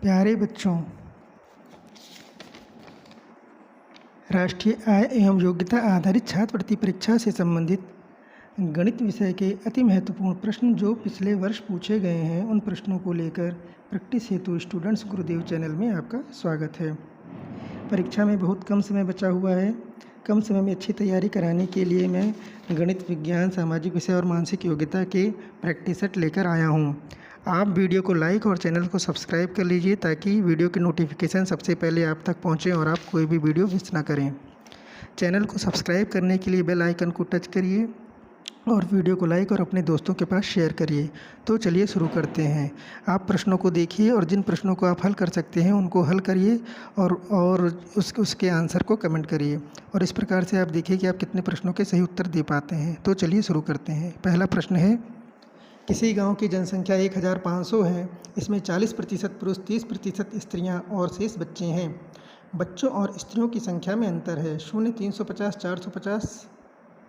प्यारे बच्चों, राष्ट्रीय आय एवं योग्यता आधारित छात्रवृत्ति परीक्षा से संबंधित गणित विषय के अति महत्वपूर्ण प्रश्न जो पिछले वर्ष पूछे गए हैं, उन प्रश्नों को लेकर प्रैक्टिस हेतु स्टूडेंट्स गुरुदेव चैनल में आपका स्वागत है। परीक्षा में बहुत कम समय बचा हुआ है। कम समय में अच्छी तैयारी कराने के लिए मैं गणित, विज्ञान, सामाजिक विषय और मानसिक योग्यता के प्रैक्टिस सेट लेकर आया हूँ। आप वीडियो को लाइक और चैनल को सब्सक्राइब कर लीजिए ताकि वीडियो के नोटिफिकेशन सबसे पहले आप तक पहुँचें और आप कोई भी वीडियो मिस ना करें। चैनल को सब्सक्राइब करने के लिए बेल आइकन को टच करिए और वीडियो को लाइक और अपने दोस्तों के पास शेयर करिए। तो चलिए शुरू करते हैं। आप प्रश्नों को देखिए और जिन प्रश्नों को आप हल कर सकते हैं उनको हल करिए और उसके आंसर को कमेंट करिए। और इस प्रकार से आप देखिए कि आप कितने प्रश्नों के सही उत्तर दे पाते हैं। तो चलिए शुरू करते हैं। पहला प्रश्न है, किसी गांव की जनसंख्या 1500 है। इसमें 40% पुरुष, 30% स्त्रियां और शेष बच्चे हैं। बच्चों और स्त्रियों की संख्या में अंतर है 0, 350, 450,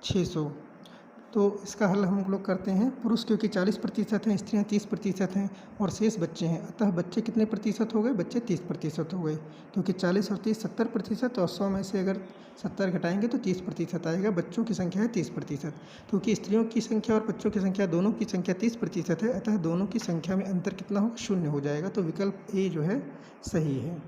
600। तो इसका हल हम लोग करते हैं। पुरुष क्योंकि 40% हैं, स्त्रियां 30% हैं और शेष बच्चे हैं, अतः बच्चे कितने प्रतिशत हो गए? बच्चे 30% हो गए, क्योंकि 40 और 30 70% और 100 में से अगर 70 घटाएंगे तो 30% आएगा। बच्चों की संख्या है 30%, क्योंकि स्त्रियों की संख्या और बच्चों की संख्या दोनों की संख्या 30% है, अतः दोनों की संख्या में अंतर कितना होगा? 0 हो जाएगा। तो विकल्प ए जो है सही है।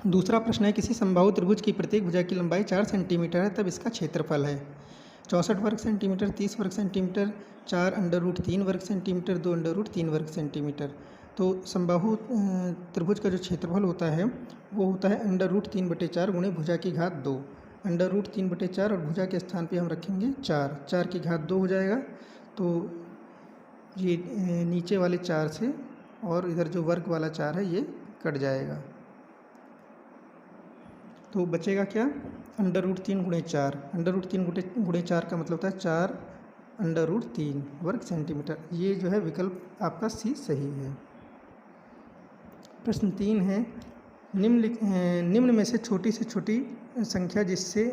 दूसरा प्रश्न है, किसी समबाहु त्रिभुज की प्रत्येक भुजा की लंबाई 4 सेंटीमीटर है, तब इसका क्षेत्रफल है 64 वर्ग सेंटीमीटर, 30 वर्ग सेंटीमीटर, 4√3 वर्ग सेंटीमीटर, 2√3 वर्ग सेंटीमीटर। तो समबाहु त्रिभुज का जो क्षेत्रफल होता है वो होता है √3/4 गुणे भुजा की घात 2। √3/4 और भुजा के स्थान पे हम रखेंगे 4 की घात 2 हो जाएगा। तो ये नीचे वाले 4 से और इधर जो वर्ग वाला 4 है ये कट जाएगा। तो बचेगा क्या? √3 गुणे 4। √3 गुणे 4 का मतलब होता है 4√3 वर्ग सेंटीमीटर। ये जो है विकल्प आपका सी सही है। प्रश्न 3 है, निम्न में से छोटी से छोटी संख्या जिससे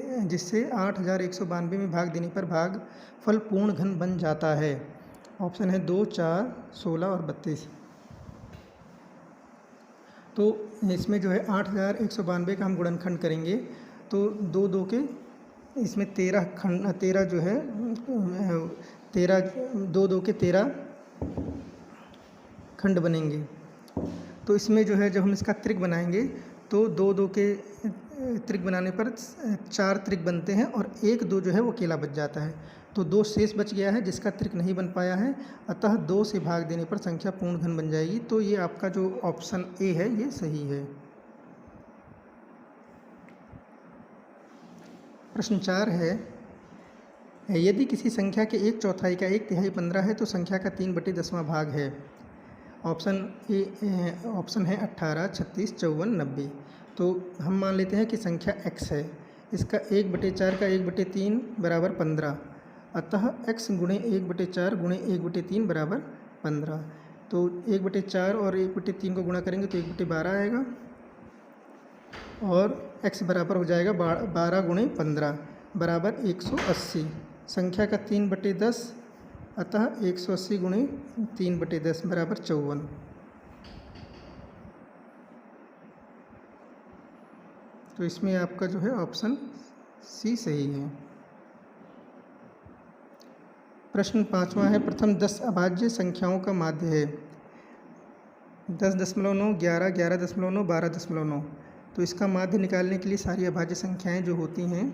8192 में भाग देने पर भागफल पूर्ण घन बन जाता है। ऑप्शन है 2, 4, 16 और 32। तो इसमें जो है 8192 का हम गुणनखंड करेंगे तो 2 के इसमें 13 जो है 2 के 13 खंड बनेंगे। तो इसमें जो है जब हम इसका त्रिक बनाएंगे तो 2 के त्रिक बनाने पर 4 त्रिक बनते हैं और 1 2 जो है वो अकेला बच जाता है। तो 2 शेष बच गया है जिसका त्रिक नहीं बन पाया है, अतः 2 से भाग देने पर संख्या पूर्ण घन बन जाएगी। तो ये आपका जो ऑप्शन ए है ये सही है। प्रश्न 4 है, यदि किसी संख्या के 1/4 का 1/3 15 है तो संख्या का 3/10वां भाग है। ऑप्शन है 18, 36, 54, 90। तो हम मान लेते हैं कि संख्या x है, इसका 1/4 का 1/3 बराबर 15, अतः x गुणे 1/4 गुणे 1/3 बराबर 15। तो 1/4 और 1/3 को गुणा करेंगे तो 1/12 आएगा और x बराबर हो जाएगा 12 गुणे 15 बराबर 180। संख्या का 3/10, अतः 180 गुणे 3/10 बराबर 54। तो इसमें आपका जो है ऑप्शन सी सही है। प्रश्न 5वां है, प्रथम 10 अभाज्य संख्याओं का माध्य है 10.9, 11, 11.9, 12.9। तो इसका माध्य निकालने के लिए सारी अभाज्य संख्याएं जो होती हैं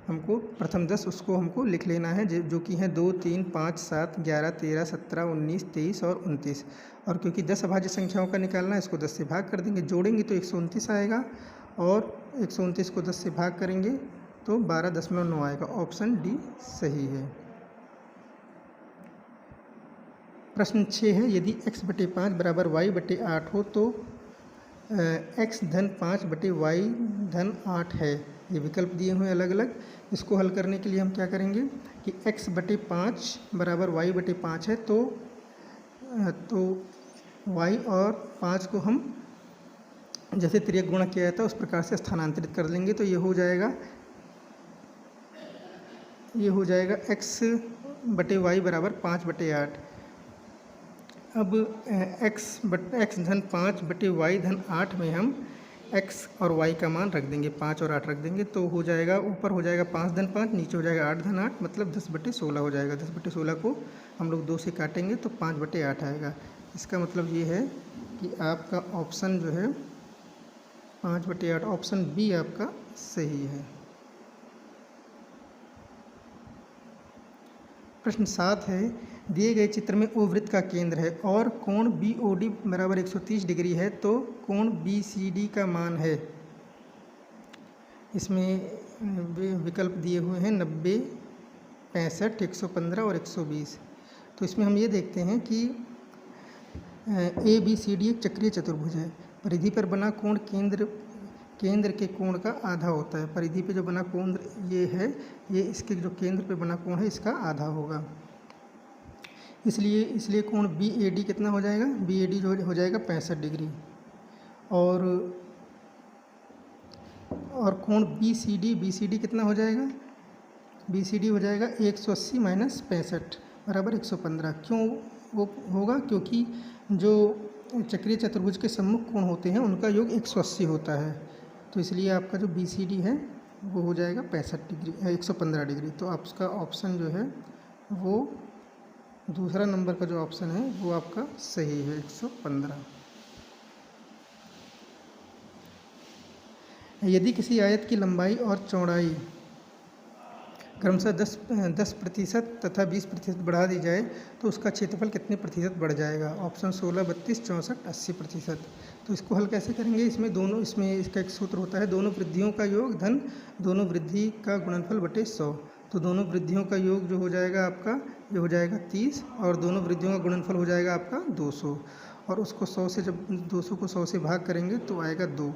हमको प्रथम 10 उसको हमको लिख लेना है, जो कि हैं 2, 3, 5, 7, 11, 13, 17, 19, 23 और 29। और क्योंकि 10 अभाज्य संख्याओं का निकालना है इसको 10 से भाग कर देंगे, जोड़ेंगे तो 129 आएगा और 129 को 10 से भाग करेंगे तो 12.9 आएगा। ऑप्शन डी सही है। प्रश्न 6 है, यदि x/5 बराबर y/8 हो तो x धन 5/y धन 8 है। ये विकल्प दिए हुए अलग अलग। इसको हल करने के लिए हम क्या करेंगे कि x/5 बराबर y/5 है तो y और 5 को हम जैसे तिर्यक गुणा किया जाता है उस प्रकार से स्थानांतरित कर लेंगे। तो ये हो जाएगा x/y बराबर 5/8। अब एक्स धन 5 बटे वाई धन 8 में हम एक्स और वाई का मान रख देंगे, 5 और 8 रख देंगे, तो हो जाएगा ऊपर हो जाएगा 5 धन 5, नीचे हो जाएगा 8 धन 8, मतलब 10 बटे 16 हो जाएगा। 10 बटे 16 को हम लोग 2 से काटेंगे तो 5 बटे 8 आएगा। इसका मतलब ये है कि आपका ऑप्शन जो है 5 बटे 8, ऑप्शन बी आपका सही है। प्रश्न 7 है, दिए गए चित्र में O वृत्त का केंद्र है और कोण BOD बराबर 130 डिग्री है, तो कोण BCD का मान है। इसमें विकल्प दिए हुए हैं 90, 65, 115 और 120। तो इसमें हम ये देखते हैं कि ABCD एक चक्रीय चतुर्भुज है। परिधि पर बना कोण केंद्र के कोण का आधा होता है। परिधि पे जो बना कोण ये है, ये इसके जो केंद्र पे बना कोण है इसका आधा होगा। इसलिए कोण BAD कितना हो जाएगा, BAD जो हो जाएगा 65 डिग्री, और कोण BCD कितना हो जाएगा, BCD हो जाएगा 180 माइनस 65 बराबर 115। क्यों वो होगा, क्योंकि जो चक्रीय चतुर्भुज के सम्मुख कोण होते हैं उनका योग 180 होता है, तो इसलिए आपका जो BCD है वो हो जाएगा 65 डिग्री 115 डिग्री। तो आपका ऑप्शन जो है वो दूसरा नंबर का जो ऑप्शन है वो आपका सही है, 115। यदि किसी आयत की लंबाई और चौड़ाई क्रमशः 10% तथा 20% बढ़ा दी जाए तो उसका क्षेत्रफल कितने प्रतिशत बढ़ जाएगा। ऑप्शन 16, 32, 64, 80%। तो इसको हल कैसे करेंगे, इसमें इसका एक सूत्र होता है, दोनों वृद्धियों का योग धन दोनों वृद्धि का गुणनफल बटे 100। तो दोनों वृद्धियों का योग जो हो जाएगा आपका ये हो जाएगा 30, और दोनों वृद्धियों का गुणनफल हो जाएगा आपका 200, और उसको 100 से जब 200 को 100 से भाग करेंगे तो आएगा 2,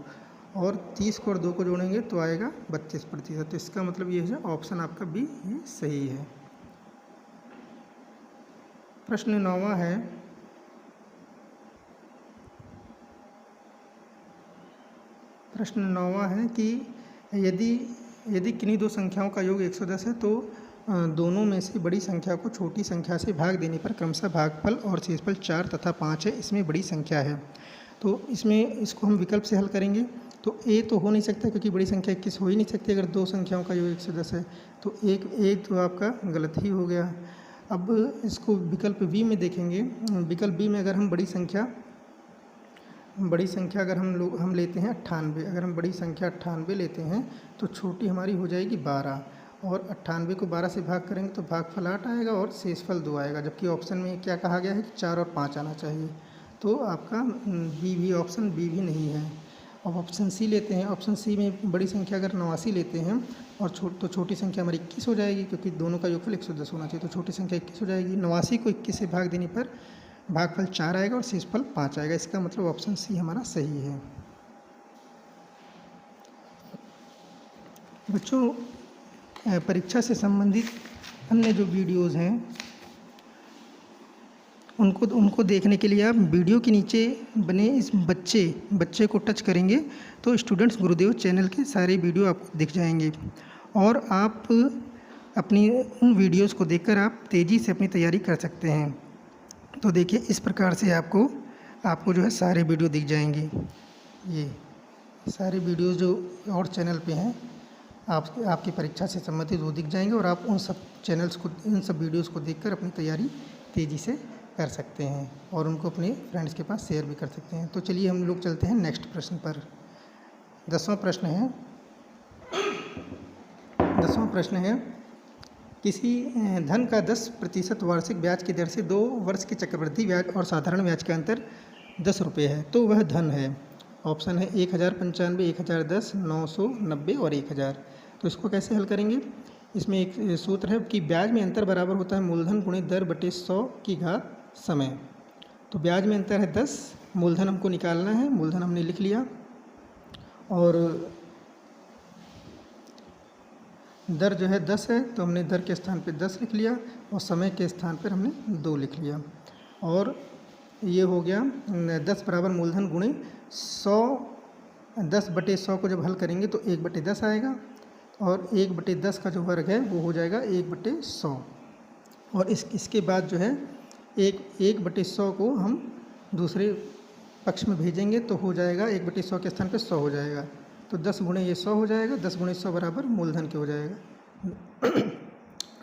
और 30 को और 2 को जोड़ेंगे तो आएगा 32%। तो इसका मतलब ये है ऑप्शन आपका बी ये सही है। प्रश्न 9वां है, कि यदि किन्हीं दो संख्याओं का योग 110 है तो दोनों में से बड़ी संख्या को छोटी संख्या से भाग देने पर क्रमशः भागफल और शेषफल 4 तथा 5 है, इसमें बड़ी संख्या है। तो इसको हम विकल्प से हल करेंगे तो ए तो हो नहीं सकता, क्योंकि बड़ी संख्या 21 हो ही नहीं सकती अगर दो संख्याओं का योग 110 है, तो एक तो आपका गलत ही हो गया। अब इसको विकल्प बी में देखेंगे। विकल्प बी में अगर हम बड़ी संख्या अगर हम लेते हैं 98, अगर हम बड़ी संख्या 98 लेते हैं तो छोटी हमारी हो जाएगी 12, और 98 को 12 से भाग करेंगे तो भागफल 8 आएगा और शेषफल 2 आएगा, जबकि ऑप्शन में क्या कहा गया है कि 4 और 5 आना चाहिए। तो आपका ऑप्शन बी भी नहीं है। अब ऑप्शन सी लेते हैं। ऑप्शन सी में बड़ी संख्या अगर 89 लेते हैं और तो छोटी संख्या हमारी 21 हो जाएगी, क्योंकि दोनों का योगफल 110 होना चाहिए, तो छोटी संख्या 21 हो जाएगी। 89 को 21 से भाग देने पर भागफल 4 आएगा और शेषफल 5 आएगा। इसका मतलब ऑप्शन सी हमारा सही है। बच्चों, परीक्षा से संबंधित अन्य जो वीडियोज़ हैं उनको देखने के लिए आप वीडियो के नीचे बने इस बच्चे को टच करेंगे तो स्टूडेंट्स गुरुदेव चैनल के सारे वीडियो आपको दिख जाएंगे, और आप अपनी उन वीडियोज़ को देखकर आप तेज़ी से अपनी तैयारी कर सकते हैं। तो देखिए, इस प्रकार से आपको जो है सारे वीडियो दिख जाएंगे। ये सारे वीडियोज़ जो और चैनल पे हैं आपकी परीक्षा से संबंधित वो दिख जाएंगे, और आप उन सब वीडियोज़ को देखकर अपनी तैयारी तेज़ी से कर सकते हैं और उनको अपने फ्रेंड्स के पास शेयर भी कर सकते हैं। तो चलिए हम लोग चलते हैं नेक्स्ट प्रश्न पर। 10वां प्रश्न है, किसी धन का 10% वार्षिक ब्याज की दर से 2 वर्ष के चक्रवृद्धि ब्याज और साधारण ब्याज का अंतर 10 रुपये है, तो वह धन है। ऑप्शन है 1095, 1010, 990 और 1000। तो इसको कैसे हल करेंगे, इसमें एक सूत्र है कि ब्याज में अंतर बराबर होता है मूलधन गुणे दर बटे 100 की घात समय। तो ब्याज में अंतर है 10, मूलधन हमको निकालना है, मूलधन हमने लिख लिया, और दर जो है 10 है तो हमने दर के स्थान पे 10 लिख लिया, और समय के स्थान पर हमने 2 लिख लिया, और ये हो गया 10 बराबर मूलधन गुणे 100। 10 बटे 100 को जब हल करेंगे तो 1 बटे 10 आएगा, और 1 बटे 10 का जो वर्ग है वो हो जाएगा 1 बटे 100। और इसके बाद जो है 1/100 को हम दूसरे पक्ष में भेजेंगे तो हो जाएगा 1/100 के स्थान पे 100 हो जाएगा। तो 10 गुणे ये 100 हो जाएगा, 10 गुणे 100 बराबर मूलधन के हो जाएगा।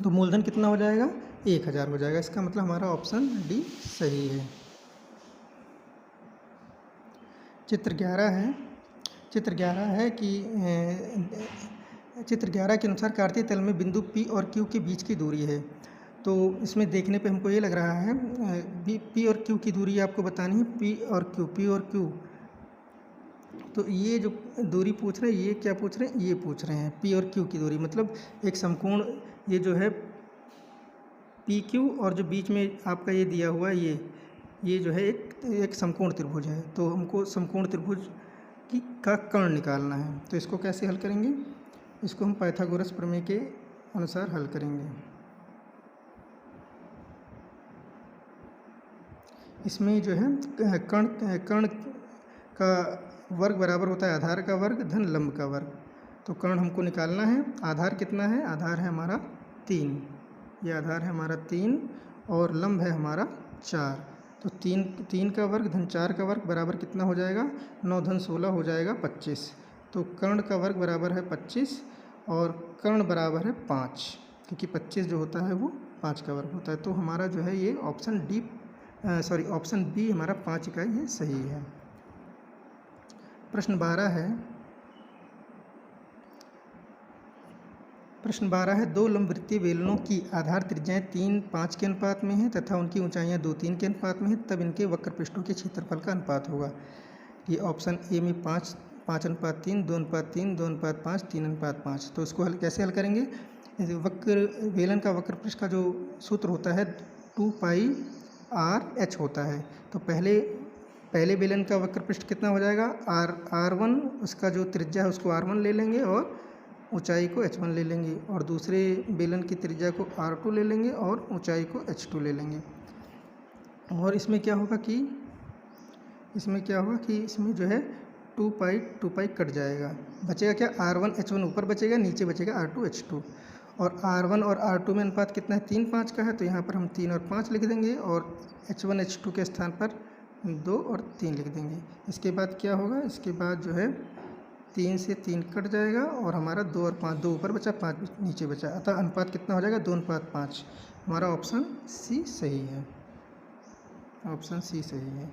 तो मूलधन कितना हो जाएगा? 1000 हो जाएगा। इसका मतलब हमारा ऑप्शन डी सही है। चित्र 11 है कि चित्र 11 के अनुसार कार्तीय तल में बिंदु P और Q के बीच की दूरी है। तो इसमें देखने पे हमको ये लग रहा है P और Q की दूरी आपको बतानी है। P और Q तो ये जो दूरी पूछ रहे हैं, ये क्या पूछ रहे हैं? ये पूछ रहे हैं P और Q की दूरी, मतलब एक समकोण, ये जो है PQ और जो बीच में आपका ये दिया हुआ है ये जो है एक समकोण त्रिभुज है। तो हमको समकोण त्रिभुज का कर्ण निकालना है। तो इसको कैसे हल करेंगे? इसको हम पाइथागोरस प्रमेय के अनुसार हल करेंगे। इसमें जो है कर्ण का वर्ग बराबर होता है आधार का वर्ग धन लंब का वर्ग। तो कर्ण हमको निकालना है। आधार कितना है? आधार है हमारा 3, ये आधार है हमारा 3 और लंब है हमारा 4। तो 3 का वर्ग धन 4 का वर्ग बराबर कितना हो जाएगा? 9 धन 16 हो जाएगा 25। तो कर्ण का वर्ग बराबर है 25 और कर्ण बराबर है 5, क्योंकि 25 जो होता है वो 5 का वर्ग होता है। तो हमारा जो है ये ऑप्शन बी हमारा 5 इकाई ये सही है। प्रश्न 12 है 2 लंबवृत्तीय बेलनों की आधार त्रिज्याएं 3, 5 के अनुपात में हैं तथा उनकी ऊंचाइयां 2, 3 के अनुपात में हैं, तब इनके वक्र पृष्ठों के क्षेत्रफल का अनुपात होगा। ये ऑप्शन ए में 5:3, 2:3, 2:5, 3:5। तो इसको कैसे हल करेंगे? बेलन का वक्र पृष्ठ का जो सूत्र होता है 2πr/h होता है। तो पहले बेलन का वक्र पृष्ठ कितना हो जाएगा? r1, उसका जो त्रिज्या है उसको r1 ले लेंगे और ऊंचाई को h1 ले लेंगे, और दूसरे बेलन की त्रिज्या को r2 ले लेंगे और ऊंचाई को h2 ले लेंगे। और इसमें क्या होगा कि इसमें जो है 2π कट जाएगा, बचेगा क्या? r1 h1 ऊपर बचेगा, नीचे बचेगा r2 h2। और r1 और r2 में अनुपात कितना है? 3, 5 का है। तो यहाँ पर हम 3 और 5 लिख देंगे और h1 h2 के स्थान पर 2 और 3 लिख देंगे। इसके बाद क्या होगा? इसके बाद जो है 3 से 3 कट जाएगा और हमारा 2 और 5, 2 ऊपर बचा, 5 नीचे बचा, अतः अनुपात कितना हो जाएगा? 2:5। हमारा ऑप्शन सी सही है।